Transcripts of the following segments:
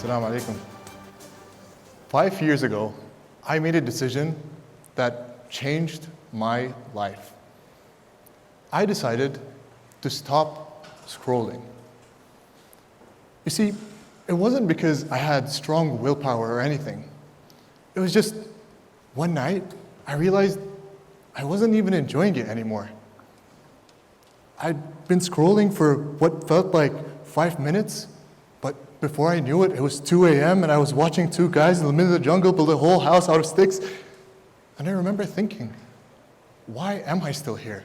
Assalamu alaikum. 5 years ago, I made a decision that changed my life. I decided to stop scrolling. You see, it wasn't because I had strong willpower or anything. It was just one night, I realized I wasn't even enjoying it anymore. I'd been scrolling for what felt like 5 minutes, but before I knew it, it was 2 a.m. and I was watching two guys in the middle of the jungle build a whole house out of sticks. And I remember thinking, why am I still here?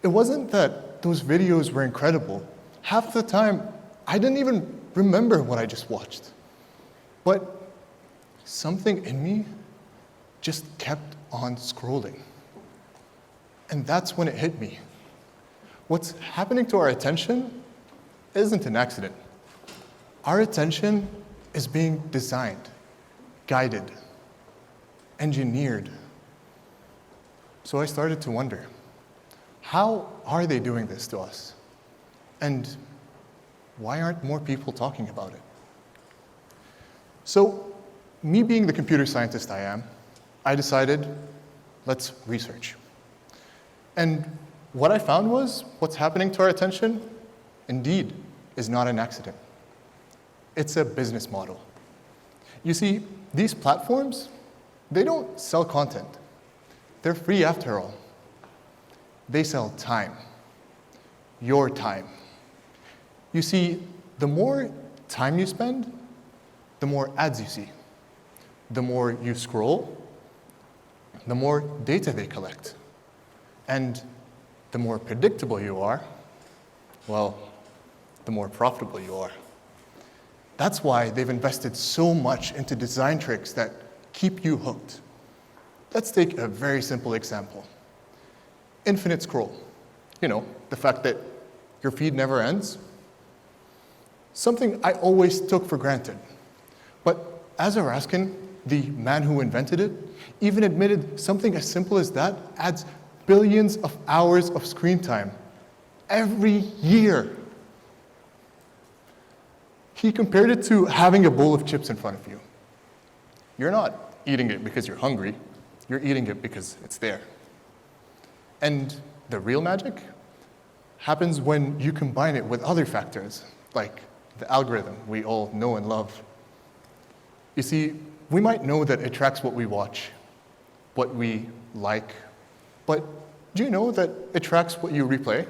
It wasn't that those videos were incredible. Half the time, I didn't even remember what I just watched. But something in me just kept on scrolling. And that's when it hit me. What's happening to our attention isn't an accident. Our attention is being designed, guided, engineered. So I started to wonder, how are they doing this to us? And why aren't more people talking about it? So, me being the computer scientist I am, I decided, let's research. And what I found was, what's happening to our attention, indeed, is not an accident. It's a business model. You see, these platforms, they don't sell content. They're free after all. They sell time, your time. You see, the more time you spend, the more ads you see. The more you scroll, the more data they collect. And the more predictable you are, well, the more profitable you are. That's why they've invested so much into design tricks that keep you hooked. Let's take a very simple example. Infinite scroll. You know, the fact that your feed never ends. Something I always took for granted. But as Raskin, the man who invented it, even admitted something as simple as that adds billions of hours of screen time every year. He compared it to having a bowl of chips in front of you. You're not eating it because you're hungry, you're eating it because it's there. And the real magic happens when you combine it with other factors, like the algorithm we all know and love. You see, we might know that it tracks what we watch, what we like, but do you know that it tracks what you replay,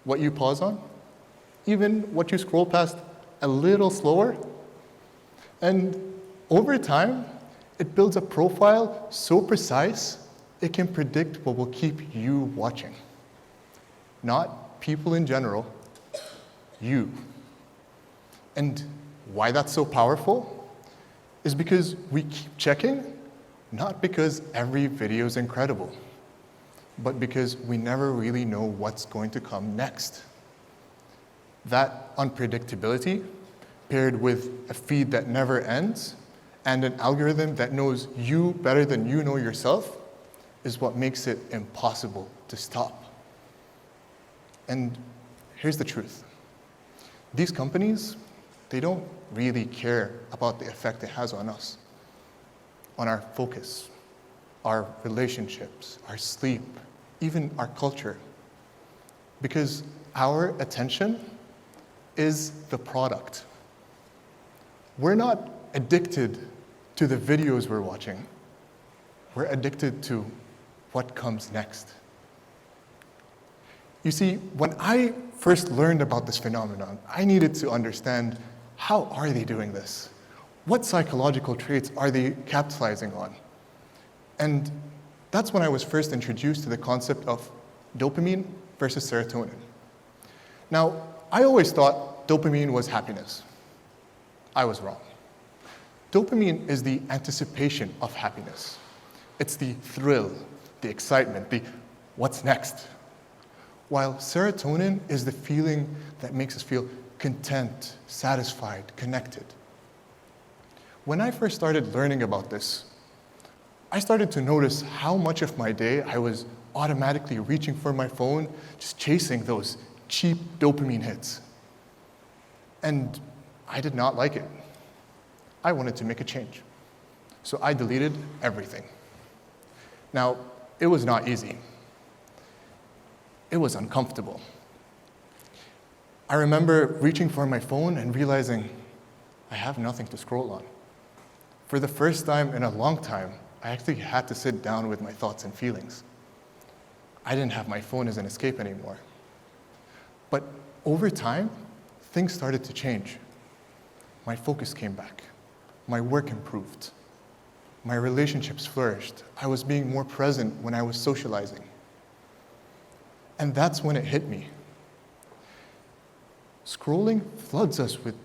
what you pause on, even what you scroll past a little slower? And over time, it builds a profile so precise, it can predict what will keep you watching. Not people in general, you. And why that's so powerful is because we keep checking, not because every video is incredible, but because we never really know what's going to come next. That unpredictability, paired with a feed that never ends, and an algorithm that knows you better than you know yourself, is what makes it impossible to stop. And here's the truth. These companies, they don't really care about the effect it has on us, on our focus, our relationships, our sleep, even our culture. Because our attention is the product. We're not addicted to the videos we're watching. We're addicted to what comes next. You see, when I first learned about this phenomenon, I needed to understand, how are they doing this? What psychological traits are they capitalizing on? And that's when I was first introduced to the concept of dopamine versus serotonin. Now, I always thought dopamine was happiness. I was wrong. Dopamine is the anticipation of happiness. It's the thrill, the excitement, the what's next. While serotonin is the feeling that makes us feel content, satisfied, connected. When I first started learning about this, I started to notice how much of my day I was automatically reaching for my phone, just chasing those cheap dopamine hits. And I did not like it. I wanted to make a change. So I deleted everything. Now, it was not easy. It was uncomfortable. I remember reaching for my phone and realizing I have nothing to scroll on. For the first time in a long time, I actually had to sit down with my thoughts and feelings. I didn't have my phone as an escape anymore. But over time, things started to change. My focus came back. My work improved. My relationships flourished. I was being more present when I was socializing. And that's when it hit me. Scrolling floods us with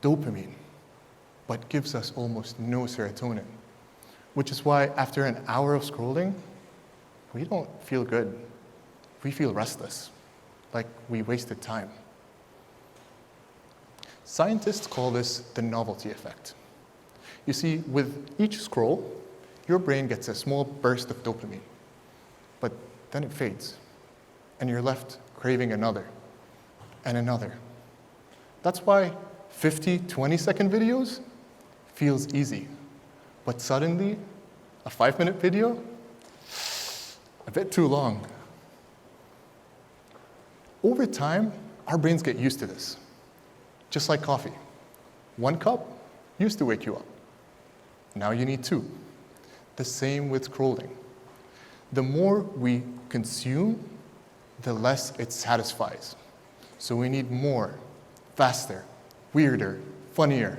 dopamine, but gives us almost no serotonin, which is why after an hour of scrolling, we don't feel good. We feel restless, like we wasted time. Scientists call this the novelty effect. You see, with each scroll, your brain gets a small burst of dopamine, but then it fades, and you're left craving another and another. That's why 50 20-second videos feels easy, but suddenly, a 5-minute video, a bit too long. Over time, our brains get used to this, just like coffee. 1 cup used to wake you up. Now you need 2. The same with scrolling. The more we consume, the less it satisfies. So we need more, faster, weirder, funnier.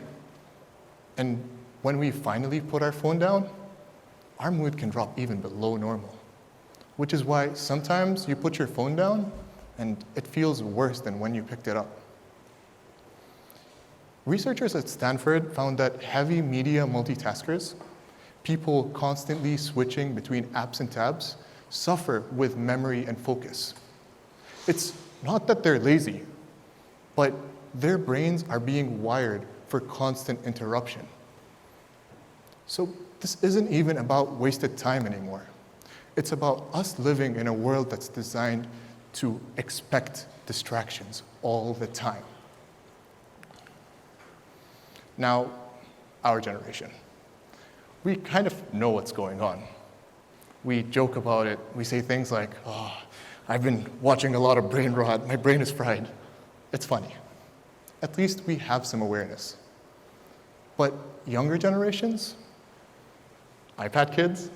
And when we finally put our phone down, our mood can drop even below normal. Which is why sometimes you put your phone down and it feels worse than when you picked it up. Researchers at Stanford found that heavy media multitaskers, people constantly switching between apps and tabs, suffer with memory and focus. It's not that they're lazy, but their brains are being wired for constant interruption. So this isn't even about wasted time anymore. It's about us living in a world that's designed to expect distractions all the time. Now, our generation. We kind of know what's going on. We joke about it. We say things like, oh, I've been watching a lot of brain rot. My brain is fried. It's funny. At least we have some awareness. But younger generations, iPad kids,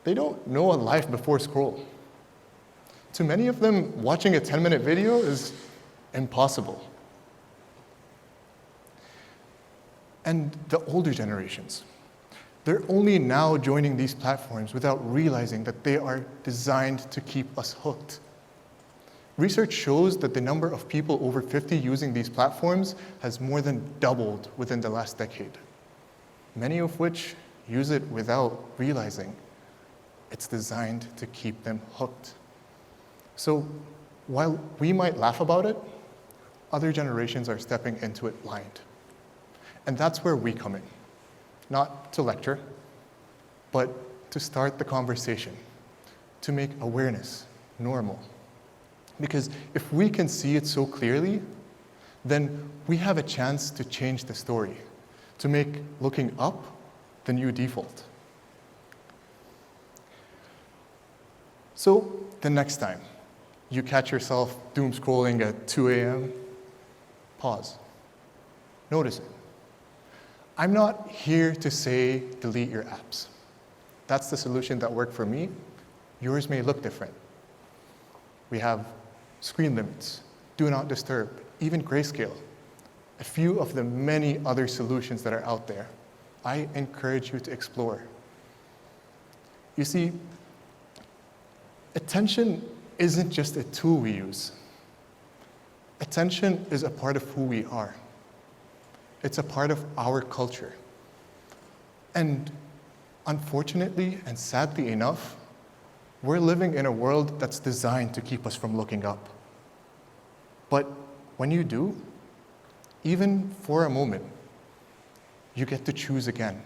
they don't know a life before scroll. To many of them, watching a 10-minute video is impossible. And the older generations, they're only now joining these platforms without realizing that they are designed to keep us hooked. Research shows that the number of people over 50 using these platforms has more than doubled within the last decade, many of which use it without realizing it's designed to keep them hooked. So while we might laugh about it, other generations are stepping into it blind. And that's where we come in, not to lecture, but to start the conversation, to make awareness normal. Because if we can see it so clearly, then we have a chance to change the story, to make looking up the new default. So the next time you catch yourself doom scrolling at 2 a.m., pause, notice it. I'm not here to say delete your apps. That's the solution that worked for me. Yours may look different. We have screen limits, do not disturb, even grayscale. A few of the many other solutions that are out there. I encourage you to explore. You see, attention isn't just a tool we use. Attention is a part of who we are. It's a part of our culture. And unfortunately and sadly enough, we're living in a world that's designed to keep us from looking up. But when you do, even for a moment, you get to choose again.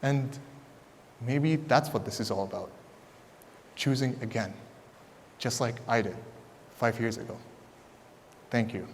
And maybe that's what this is all about. Choosing again, just like I did 5 years ago. Thank you.